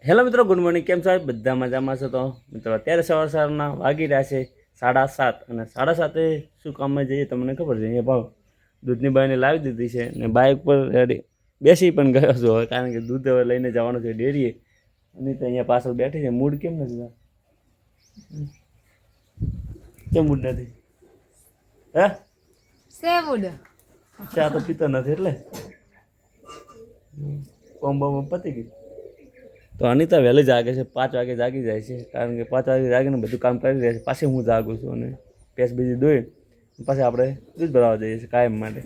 Hello મિત્રો, good morning. કેમ છો? બધા મજામાં છો? તો મિત્રો અત્યારે સવારના વાગી રહ્યા છે 7:30 અને 7:30 શું કામમાં જઈએ તમને ખબર છે? અહીંયા ભાવ દૂધની બાઈને લાવી દીધી છે અને બાઇક પર બેસી પણ ગયો છું હવે, કારણ કે દૂધ હવે લઈને જવાનું છે ડેરીએ. અને તો અહીંયા પાછળ બેઠી છે. મૂડ કેમ નથી? કેમ મૂડ નથી? હે સેવુડ ચા તો પીતો નથી એટલે કોમ્બો પતી ગઈ. તો અનિતા વહેલી જાગે છે, 5 વાગે જાગી જાય છે, કારણ કે 5 વાગે જાગીને બધું કામ કરી રહ્યા છે. પાછી હું જાગું છું અને ભેંસ બીજી દોઈ પાછી આપણે દૂધ ભરાવા જઈએ છીએ કાયમ માટે.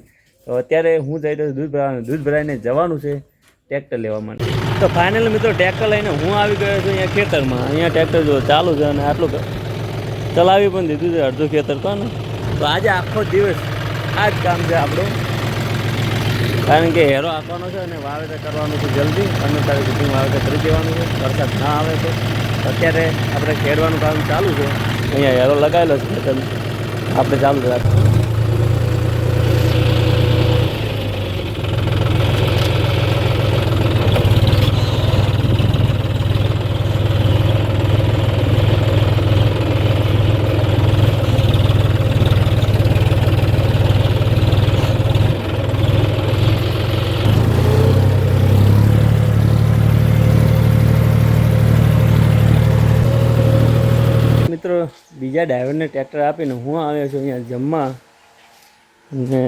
તો અત્યારે હું જઈ રહ્યો છું દૂધ ભરાવાનું. દૂધ ભરાઈને જવાનું છે ટ્રેક્ટર લેવા માટે. તો ફાઇનલી મિત્રો ટ્રેક્ટર લઈને હું આવી ગયો છું અહીંયા ખેતરમાં. અહીંયા ટ્રેક્ટર જો ચાલુ છે અને આટલું ચલાવી પણ દીધું છે અડધું ખેતર કોને. તો આજે આખો દિવસ આ જ કામ છે આપણું, કારણ કે હેરો આપવાનો છે અને વાવેતર કરવાનું છે જલ્દી. અને તારે સુધી વાવેતર કરી દેવાનું છે. વરસાદ ના આવે તો અત્યારે આપણે ખેડવાનું કામ ચાલુ છે. અહીંયા હેરો લગાવેલો છે એટલે આપણે ચાલુ રાખીએ. મિત્રો બીજા ડ્રાઈવરને ટ્રેક્ટર આપીને હું આવ્યો છું અહીંયા જમવા. અને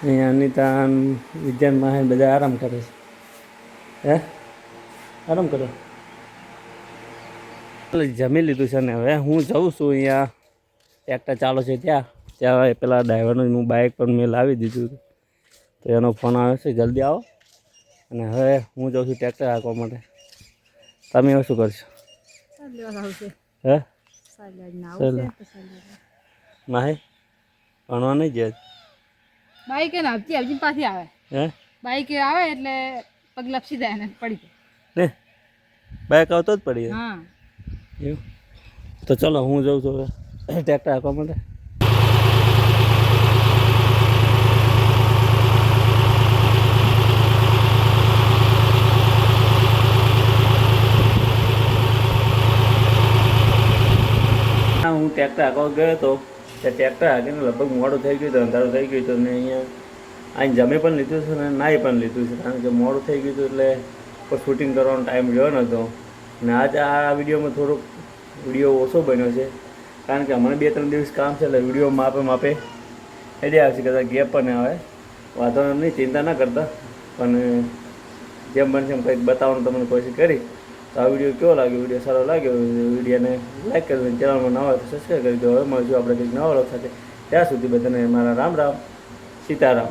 અહીંયા અનિતા વિદ્યાન માહે બધા આરામ કરે છે. હે આરામ કરો. જમી લીધું છે ને હવે હું જઉં છું અહીંયા ટ્રેક્ટર ચાલુ છે ત્યાં પેલા ડ્રાઈવરનું હું બાઇક પર મેં લાવી દીધું હતું, તો એનો ફોન આવે છે જલ્દી આવો. અને હવે હું જાઉં છું ટ્રેક્ટર હાંકવા માટે. તમે હવે શું કરશો? હે માહે ભણવા નહીં જાય? બાઈક ને આવતી પાછી આવે. હે બાઈક આવે એટલે પગ લપસી જાય ને પડી ને બાઇક આવતો જ પડી જાય. હા એવું તો ચલો હું જાઉં છું હવે ટ્રેક્ટર હાંકવા માટે. હું ટ્રેક્ટર હાંકવા ગયો હતો ત્યાં ટ્રેક્ટર હાંકીને લગભગ મોડું થઈ ગયું હતું, અંધારું થઈ ગયું હતું. અને અહીંયા અહીં જમી પણ લીધું છે અને નાહી પણ લીધું છે, કારણ કે મોડું થઈ ગયું હતું એટલે કોઈ શૂટિંગ કરવાનો ટાઈમ રહ્યો નહોતો. અને આજે આ વિડીયોમાં થોડોક વિડીયો ઓછો બન્યો છે, કારણ કે હમણાં 2-3 દિવસ કામ છે એટલે વિડીયો માપે આઈડિયા આવશે, કદાચ ગેપ પણ આવે. વાંધો નહીં, ચિંતા ના કરતા. પણ જેમ બનશે એમ કંઈક બતાવવાનું તમને કોશિશ કરી. તો આ વિડીયો કેવો લાગ્યો? વિડીયો સારો લાગ્યો વિડીયોને લાઈક કરી દો. ચેનલમાં નવા હોય તો સબસ્ક્રાઈબ કરી દો. હવે મળશું આપણે કંઈક નવા લોક સાથે. ત્યાં સુધી બધાને મારા રામ રામ, સીતારામ.